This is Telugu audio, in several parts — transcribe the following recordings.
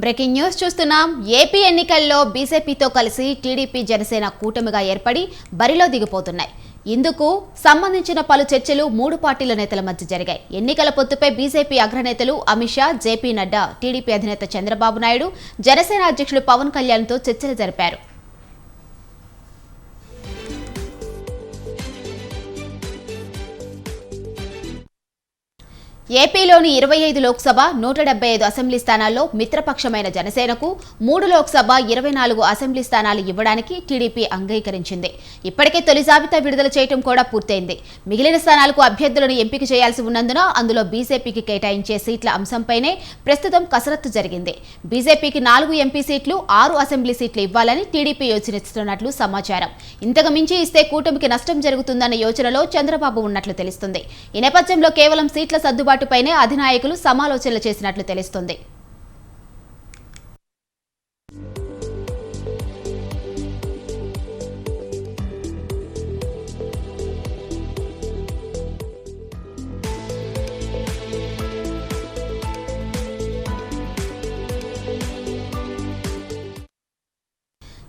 బ్రేకింగ్ న్యూస్ చూస్తున్నాం. ఏపీ ఎన్నికల్లో బీజేపీతో కలిసి టీడీపీ జనసేన కూటమిగా ఏర్పడి బరిలో దిగిపోతున్నాయి. ఇందుకు సంబంధించిన పలు చర్చలు మూడు పార్టీల నేతల మధ్య జరిగాయి. ఎన్నికల పొత్తుపై బీజేపీ అగ్రనేతలు అమిత్ షా, జేపీ నడ్డా, టీడీపీ అధినేత చంద్రబాబు నాయుడు, జనసేన అధ్యక్షుడు పవన్ కళ్యాణ్తో చర్చలు జరిపారు. ఏపీలోని 25 లోక్సభ, 175 అసెంబ్లీ స్థానాల్లో మిత్రపక్షమైన జనసేనకు 3 లోక్సభ, 24 అసెంబ్లీ స్థానాలు ఇవ్వడానికి టీడీపీ అంగీకరించింది. ఇప్పటికే తొలి జాబితా విడుదల చేయడం కూడా పూర్తయింది. మిగిలిన స్థానాలకు అభ్యర్థులను ఎంపిక చేయాల్సి ఉన్నందున అందులో బీజేపీకి కేటాయించే సీట్ల అంశంపైనే ప్రస్తుతం కసరత్తు జరిగింది. బీజేపీకి 4 ఎంపీ సీట్లు, 6 అసెంబ్లీ సీట్లు ఇవ్వాలని టీడీపీ యోచిస్తున్నట్లు సమాచారం. ఇంతకు మించి ఇస్తే కూటమికి నష్టం జరుగుతుందన్న యోచనలో చంద్రబాబు ఉన్నట్లు తెలుస్తుంది. ఈ నేపథ్యంలో కేవలం సీట్ల సర్దుబాటుపైనే అధినాయకులు సమాలోచనలు చేసినట్లు తెలుస్తుంది.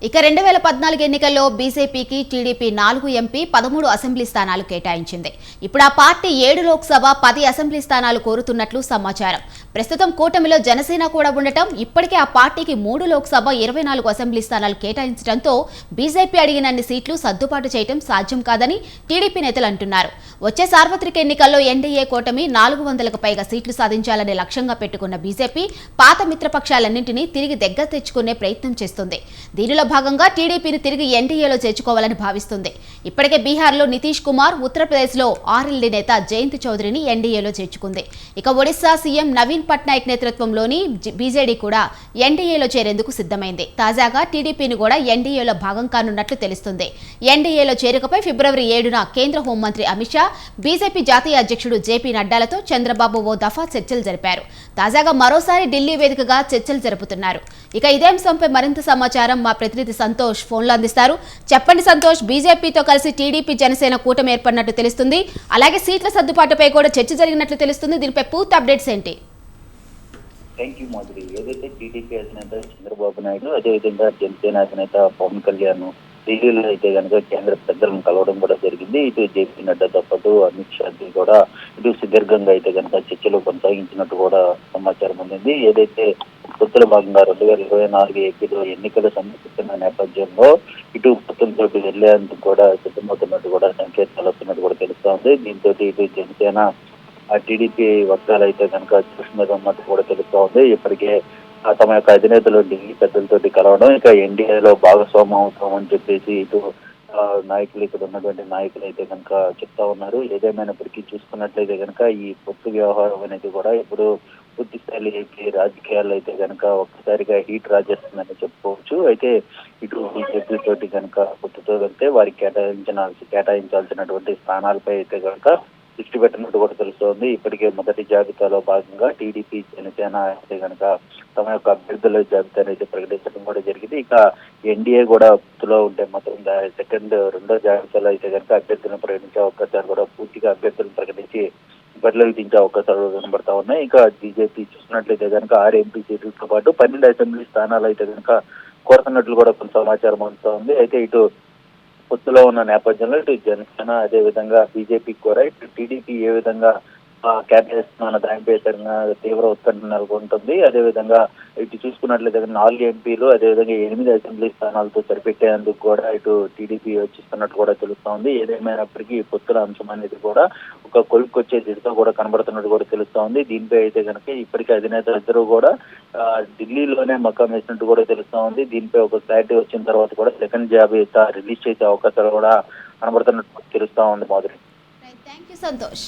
ఇక 2014 ఎన్నికల్లో బీజేపీకి టీడీపీ 4 ఎంపీ, 13 అసెంబ్లీ స్థానాలు కేటాయించింది. ఇప్పుడు ఆ పార్టీ 7 లోక్సభ, 10 అసెంబ్లీ స్థానాలు కోరుతున్నట్లు సమాచారం. ప్రస్తుతం కూటమిలో జనసేన కూడా ఉండటం, ఇప్పటికే ఆ పార్టీకి 3 లోక్సభ, 24 అసెంబ్లీ స్థానాలు కేటాయించడంతో బీజేపీ అడిగినన్ని సీట్లు సర్దుబాటు చేయడం సాధ్యం కాదని టీడీపీ నేతలు అంటున్నారు. వచ్చే సార్వత్రిక ఎన్నికల్లో ఎన్డీఏ కూటమి 400కు పైగా సీట్లు సాధించాలనే లక్ష్యంగా పెట్టుకున్న బీజేపీ పాత మిత్రపక్షాలన్నింటినీ తిరిగి దగ్గర తెచ్చుకునే ప్రయత్నం చేస్తుంది. దీనిలో భాగంగా టీడీపీని తిరిగి ఎన్డీఏలో చేర్చుకోవాలని భావిస్తుంది. ఇప్పటికే బీహార్లో నితీష్ కుమార్, ఉత్తరప్రదేశ్లో ఆర్ఎల్డీ నేత జయంత్ చౌదరిని ఎన్డీఏలో చేర్చుకుంది. ఇక ఒడిశా సీఎం నవీన్ పట్నాయక్ నేతృత్వంలోని బీజేడీ కూడా ఎన్డీఏలో చేరేందుకు సిద్ధమైంది. తాజాగా టీడీపీని కూడా ఎన్డీఏలో భాగం కానున్నట్లు తెలుస్తుంది. ఎన్డీఏలో చేరికపై ఫిబ్రవరి 7న కేంద్ర హోంమంత్రి అమిత్ షా, బీజేపీ జాతీయ అధ్యక్షుడు జేపీ నడ్డాలతో చంద్రబాబు ఓ దఫా చర్చలు జరిపారు. తాజాగా మరోసారి ఢిల్లీ వేదికగా చర్చలు జరుపుతున్నారు. ఇక ఇదే అంశంపై మరింత సమాచారం మా ప్రతినిధి సంతోష్ ఫోన్లో అందిస్తారు. చెప్పండి సంతోష్, బీజేపీతో కలిసి టీడీపీ జనసేన కూటమి ఏర్పడినట్టు తెలుస్తుంది. అలాగే సీట్ల సర్దుబాటుపై కూడా చర్చ జరిగినట్లు తెలుస్తుంది. దీనిపై పూర్తి అప్డేట్స్ ఏంటి? Thank you Madhuri. ఏదైతే టీడీపీ అధినేత చంద్రబాబు నాయుడు, అదేవిధంగా జనసేన అధినేత పవన్ కళ్యాణ్ ఢిల్లీలో అయితే కనుక కేంద్ర పెద్దలను కలవడం కూడా జరిగింది. ఇటు జేపీ నడ్డాతో పాటు అమిత్ షాకి కూడా ఇటు సుదీర్ఘంగా అయితే కనుక చర్చలు కొనసాగించినట్టు కూడా సమాచారం అందింది. ఏదైతే పొత్తుల భాగంగా 2024 ఏపీలో ఎన్నికలు సమీపిస్తున్న నేపథ్యంలో ఇటు పొత్తులతో వెళ్లేందుకు కూడా సిద్ధమవుతున్నట్టు కూడా సంకేతాలు వస్తున్నట్టు కూడా తెలుస్తా ఉంది. దీంతో ఇటు జనసేన టీడీపీ వర్గాలు అయితే కనుక చూసి మీద ఉన్నట్టు కూడా తెలుస్తా ఉంది. ఇప్పటికే తమ యొక్క అధినేతలు ఢిల్లీ పెద్దలతోటి కలవడం, ఇక ఎన్డీఏలో భాగస్వామ్యం అవుతామని చెప్పేసి ఇటు నాయకులు, ఇక్కడ ఉన్నటువంటి నాయకులు అయితే కనుక చెప్తా ఉన్నారు. ఏదేమైనప్పటికీ చూసుకున్నట్లయితే కనుక ఈ పొత్తు వ్యవహారం అనేది కూడా ఇప్పుడు పూర్తి స్థాయి ఏపీ రాజకీయాల్లో అయితే కనుక ఒక్కసారిగా హీట్ రాజేస్తుందని చెప్పుకోవచ్చు. అయితే ఇటు బీజేపీ తోటి కనుక పొత్తుతో వెళ్తే వారికి కేటాయించాల్సినటువంటి స్థానాలపై అయితే కనుక దృష్టి పెట్టినట్టు కూడా తెలుస్తోంది. ఇప్పటికే మొదటి జాబితాలో భాగంగా టీడీపీ, జనసేన అయితే కనుక తమ యొక్క అభ్యర్థుల జాబితాను అయితే ప్రకటించడం కూడా జరిగింది. ఇక ఎన్డీఏ కూడా పొత్తులో ఉంటే మాత్రం రెండో జాబితాలో అయితే కనుక అభ్యర్థులను ప్రకటించే అవకాశాలు కూడా పూర్తిగా అభ్యర్థులను ప్రకటించి బరిలోకి దించే అవకాశాలు కనబడతా ఉన్నాయి. ఇక బీజేపీ చూసినట్లయితే కనుక 6 ఎంపీ సీట్లతో పాటు 12 అసెంబ్లీ స్థానాలు అయితే కనుక కోరుతున్నట్లు కూడా కొంత సమాచారం అందుతా ఉంది. అయితే ఇటు పొత్తులో ఉన్న నేపథ్యంలో ఇటు జనసేన, అదేవిధంగా బీజేపీకి కూడా ఇటు టీడీపీ ఏ విధంగా కేటాయిస్తున్న దానిపై తీవ్ర ఉత్కంఠ నెలకొంటుంది. అదేవిధంగా ఇటు చూసుకున్నట్లయితే 4 ఎంపీలు, అదేవిధంగా 8 అసెంబ్లీ స్థానాలతో సరిపెట్టేందుకు కూడా ఇటు టీడీపీ యోచిస్తున్నట్టు కూడా తెలుస్తా ఉంది. ఏదేమైనప్పటికీ పొత్తుల అంశం అనేది కూడా ఒక కొలుక్కొచ్చే దిశతో కూడా కనబడుతున్నట్టు కూడా తెలుస్తా ఉంది. దీనిపై అయితే కనుక ఇప్పటికే అధినేతలు ఇద్దరు కూడా ఢిల్లీలోనే మకాం వేసినట్టు కూడా తెలుస్తా ఉంది. దీనిపై ఒక క్లారిటీ వచ్చిన తర్వాత కూడా సెకండ్ జాబితా రిలీజ్ చేసే అవకాశాలు కూడా కనబడుతున్నట్టు తెలుస్తా ఉంది. Madhuri, thank you Santosh.